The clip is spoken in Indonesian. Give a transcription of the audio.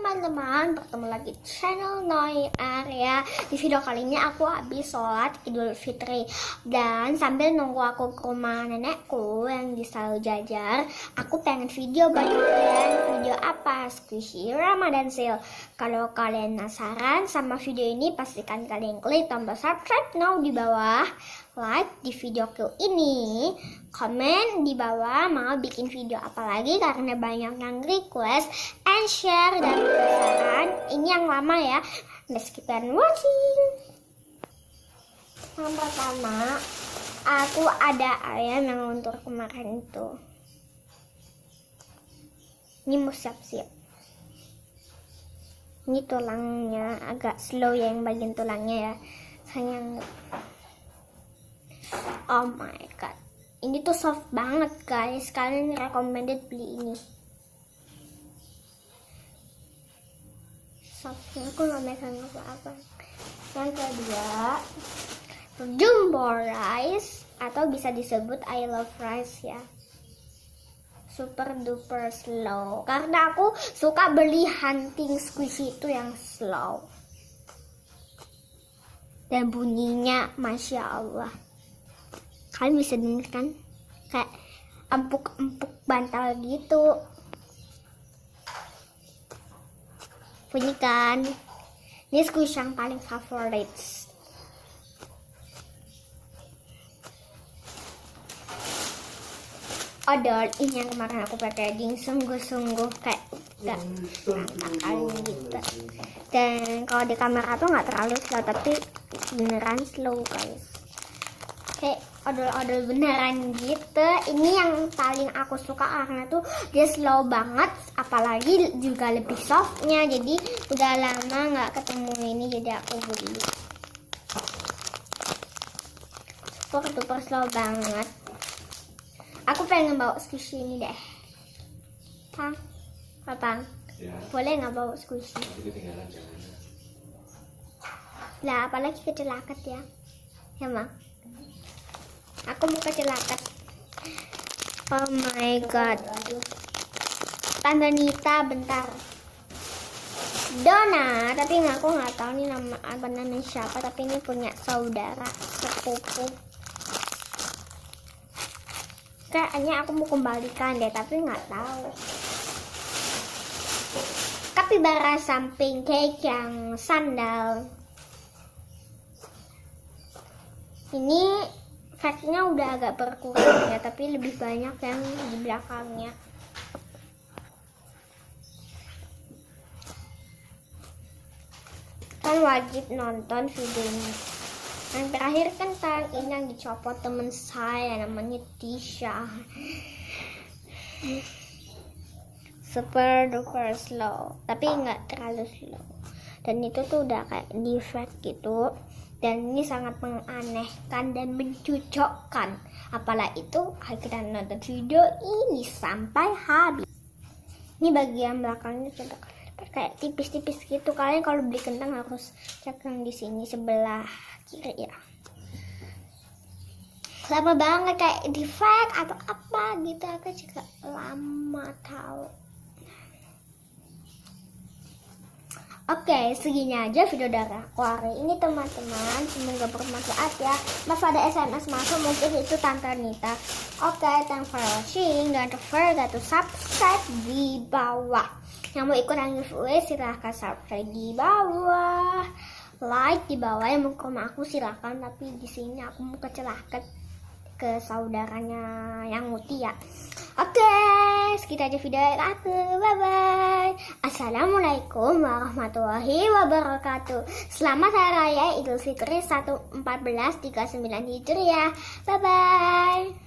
teman-teman, bertemu lagi di channel Noi Area. Di video kali ini aku habis sholat Idul Fitri dan sambil nunggu aku ke rumah nenekku yang di Selalu Jajar, aku pengen video buat kalian. Video apa? Squishy Ramadan Sale. Kalau kalian penasaran sama video ini, pastikan kalian klik tombol subscribe now di bawah, like di videoku ini, komen di bawah mau bikin video apa lagi karena banyak yang request, and share dan penasaran. Ini yang lama ya. Let's keep on watching. Yang pertama, aku ada ayam yang luntur kemarin itu. Ini mau siap-siap. Ini tulangnya agak slow ya, yang bagian tulangnya ya. Sayang. Oh my god. Ini tuh soft banget guys. Kalian recommended beli ini. Softnya aku nggak megang apa-apa. Yang kedua, jumbo rice atau bisa disebut I love rice ya. Super duper slow. Karena aku suka beli hunting squishy itu yang slow. Dan bunyinya masya Allah. Kalian bisa denger kan? Kayak empuk-empuk bantal gitu. Bunyi kan? Ini squishy yang paling favorit. Odol ini yang kemarin aku packaging sungguh-sungguh kayak gak kali gitu. Dan kalau di kamera tuh nggak terlalu slow, tapi beneran slow guys. Kayak odol-odol beneran gitu. Ini yang paling aku suka karena tuh dia slow banget, apalagi juga lebih softnya. Jadi udah lama nggak ketemu ini, jadi aku beli. Super slow banget. Aku pengen bawa squishy ini deh. Pang, Pang, ya. Boleh nggak bawa squishy? Lah, apalagi kecelakat ya, ya mak. Aku mau kecelakat. Oh my god. Tante Nita, bentar. Dona, tapi aku nggak tahu nih namanya siapa. Tapi ini punya saudara sepupu. Kayaknya aku mau kembalikan deh, tapi nggak tahu. Capybara samping cake yang sandal. Ini fatnya udah agak berkurang ya, tapi lebih banyak yang di belakangnya. Kan wajib nonton videonya. Yang terakhir kan tahun ini yang dicopot temen saya, namanya Tisha. Super duper slow, tapi nggak terlalu slow. Dan itu tuh udah kayak defect gitu. Dan ini sangat menganehkan dan mencucokkan. Apalah itu, kita nonton video ini sampai habis. Ini bagian belakangnya coba kayak tipis-tipis gitu. Kalian kalau beli kentang harus cek yang di sini sebelah kiri ya. Lama banget kayak defect atau apa gitu. Aku juga lama tahu. Oke, segini aja video dari aku hari ini teman-teman. Semoga bermanfaat ya. Mas ada SMS masuk, mungkin itu Tante Nita. Oke, thanks for watching. Don't forget to subscribe di bawah. Yang mau ikut yang giveaway silahkan subscribe di bawah, like di bawah. Yang mau ke rumah aku silahkan, tapi di sini aku mau kecelakaan ke saudaranya yang Muti ya. Oke, segitu aja video dari aku. Bye bye. Assalamualaikum warahmatullahi wabarakatuh. Selamat Hari Raya Idul Fitri 1439 Hijriah. Bye bye.